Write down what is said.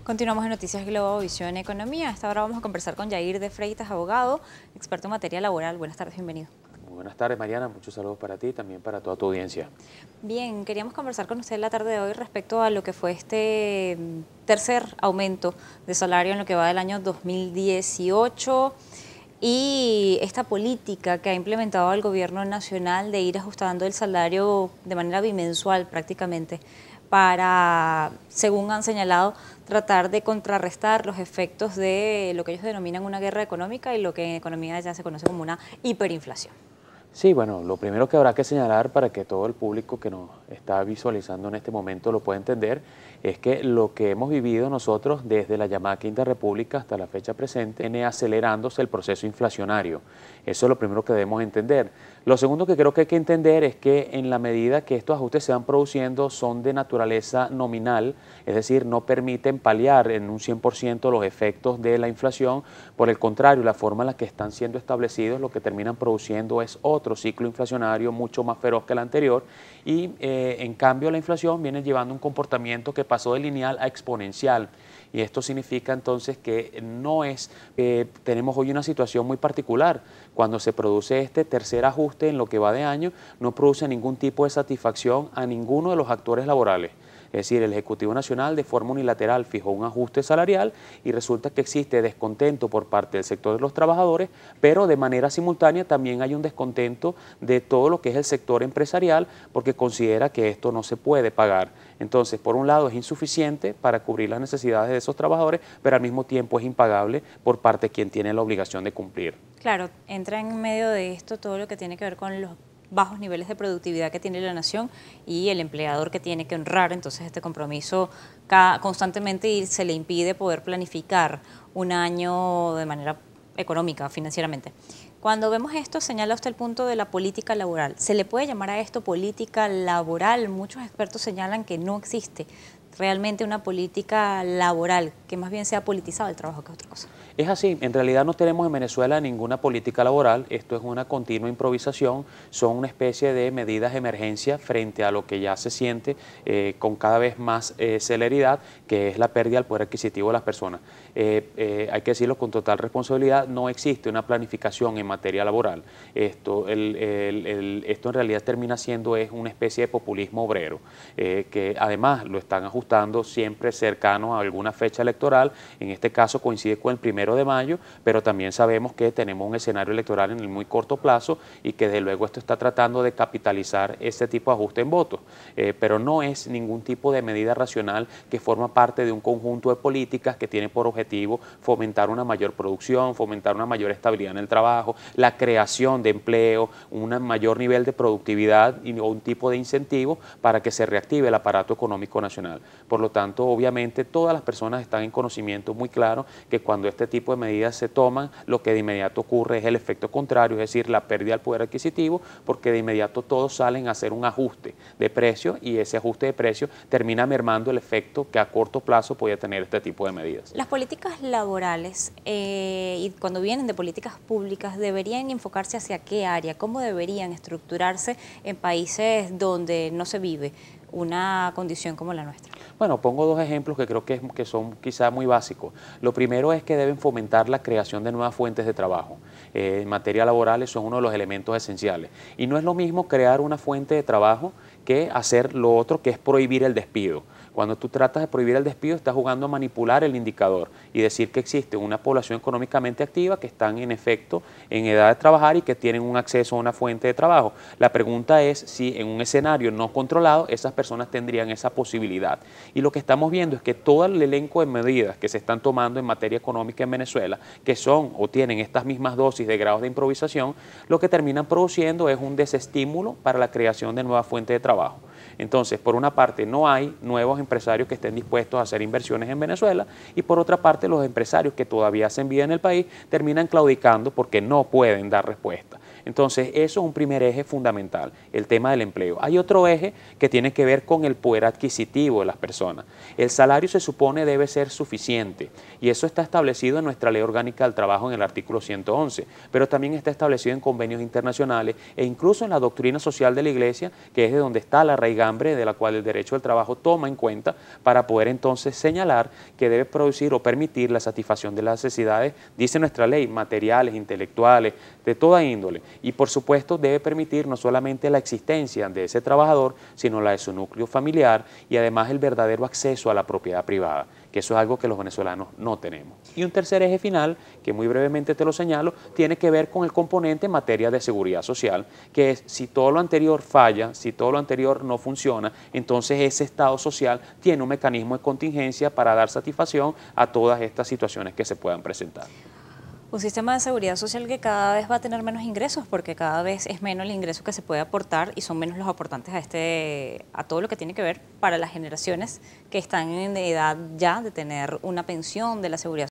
Continuamos en Noticias Globovisión Economía. A esta hora vamos a conversar con Yair de Freitas, abogado, experto en materia laboral. Buenas tardes, bienvenido. Muy buenas tardes, Mariana. Muchos saludos para ti y también para toda tu audiencia. Bien, queríamos conversar con usted la tarde de hoy respecto a lo que fue este tercer aumento de salario en lo que va del año 2018 y esta política que ha implementado el gobierno nacional de ir ajustando el salario de manera bimensual prácticamente para, según han señalado, tratar de contrarrestar los efectos de lo que ellos denominan una guerra económica y lo que en economía ya se conoce como una hiperinflación. Sí, bueno, lo primero que habrá que señalar para que todo el público que nos está visualizando en este momento lo pueda entender es que lo que hemos vivido nosotros desde la llamada Quinta República hasta la fecha presente viene acelerándose el proceso inflacionario. Eso es lo primero que debemos entender. Lo segundo que creo que hay que entender es que en la medida que estos ajustes se van produciendo son de naturaleza nominal, es decir, no permiten paliar en un 100% los efectos de la inflación. Por el contrario, la forma en la que están siendo establecidos lo que terminan produciendo es otro ciclo inflacionario mucho más feroz que el anterior y en cambio la inflación viene llevando un comportamiento que pasó de lineal a exponencial. Y esto significa entonces que no es, tenemos hoy una situación muy particular. Cuando se produce este tercer ajuste en lo que va de año, no produce ningún tipo de satisfacción a ninguno de los actores laborales. Es decir, el Ejecutivo Nacional de forma unilateral fijó un ajuste salarial y resulta que existe descontento por parte del sector de los trabajadores, pero de manera simultánea también hay un descontento de todo lo que es el sector empresarial porque considera que esto no se puede pagar. Entonces, por un lado es insuficiente para cubrir las necesidades de esos trabajadores, pero al mismo tiempo es impagable por parte de quien tiene la obligación de cumplir. Claro, entra en medio de esto todo lo que tiene que ver con los bajos niveles de productividad que tiene la nación y el empleador que tiene que honrar entonces este compromiso constantemente y se le impide poder planificar un año de manera económica, financieramente. Cuando vemos esto, señala usted el punto de la política laboral. ¿Se le puede llamar a esto política laboral? Muchos expertos señalan que no existe realmente una política laboral, que más bien sea politizado el trabajo que otra cosa. Es así, en realidad no tenemos en Venezuela ninguna política laboral, esto es una continua improvisación, son una especie de medidas de emergencia frente a lo que ya se siente con cada vez más celeridad, que es la pérdida del poder adquisitivo de las personas. Hay que decirlo con total responsabilidad, no existe una planificación en materia laboral. Esto en realidad termina siendo una especie de populismo obrero, que además lo están ajustando siempre cercano a alguna fecha electoral, en este caso coincide con el 1 de mayo, pero también sabemos que tenemos un escenario electoral en el muy corto plazo y que desde luego esto está tratando de capitalizar ese tipo de ajuste en votos, pero no es ningún tipo de medida racional que forma parte de un conjunto de políticas que tiene por objetivo fomentar una mayor producción, fomentar una mayor estabilidad en el trabajo, la creación de empleo, un mayor nivel de productividad o un tipo de incentivo para que se reactive el aparato económico nacional. Por lo tanto, obviamente todas las personas están en conocimiento muy claro que cuando este tipo de medidas se toman, lo que de inmediato ocurre es el efecto contrario, es decir, la pérdida del poder adquisitivo, porque de inmediato todos salen a hacer un ajuste de precio y ese ajuste de precio termina mermando el efecto que a corto plazo podía tener este tipo de medidas. Las políticas laborales y cuando vienen de políticas públicas deberían enfocarse hacia qué área, cómo deberían estructurarse en países donde no se vive una condición como la nuestra. Bueno, pongo dos ejemplos que creo que son quizá muy básicos. Lo primero es que deben fomentar la creación de nuevas fuentes de trabajo. En materia laboral eso es uno de los elementos esenciales. Y no es lo mismo crear una fuente de trabajo que hacer lo otro, que es prohibir el despido. Cuando tú tratas de prohibir el despido, estás jugando a manipular el indicador y decir que existe una población económicamente activa que están en efecto en edad de trabajar y que tienen un acceso a una fuente de trabajo. La pregunta es si en un escenario no controlado esas personas tendrían esa posibilidad. Y lo que estamos viendo es que todo el elenco de medidas que se están tomando en materia económica en Venezuela, que son o tienen estas mismas dosis de grados de improvisación, lo que terminan produciendo es un desestímulo para la creación de nuevas fuentes de trabajo. Entonces, por una parte, no hay nuevos empresarios que estén dispuestos a hacer inversiones en Venezuela y por otra parte, los empresarios que todavía hacen vida en el país terminan claudicando porque no pueden dar respuesta. Entonces, eso es un primer eje fundamental, el tema del empleo. Hay otro eje que tiene que ver con el poder adquisitivo de las personas. El salario se supone debe ser suficiente y eso está establecido en nuestra Ley Orgánica del Trabajo en el artículo 111, pero también está establecido en convenios internacionales e incluso en la doctrina social de la Iglesia, que es de donde está la raigambre de la cual el derecho al trabajo toma en cuenta para poder entonces señalar que debe producir o permitir la satisfacción de las necesidades, dice nuestra ley, materiales, intelectuales, de toda índole. Y por supuesto debe permitir no solamente la existencia de ese trabajador, sino la de su núcleo familiar y además el verdadero acceso a la propiedad privada, que eso es algo que los venezolanos no tenemos. Y un tercer eje final, que muy brevemente te lo señalo, tiene que ver con el componente en materia de seguridad social, que es si todo lo anterior falla, si todo lo anterior no funciona, entonces ese Estado social tiene un mecanismo de contingencia para dar satisfacción a todas estas situaciones que se puedan presentar. Un sistema de seguridad social que cada vez va a tener menos ingresos porque cada vez es menos el ingreso que se puede aportar y son menos los aportantes a todo lo que tiene que ver para las generaciones que están en edad ya de tener una pensión de la seguridad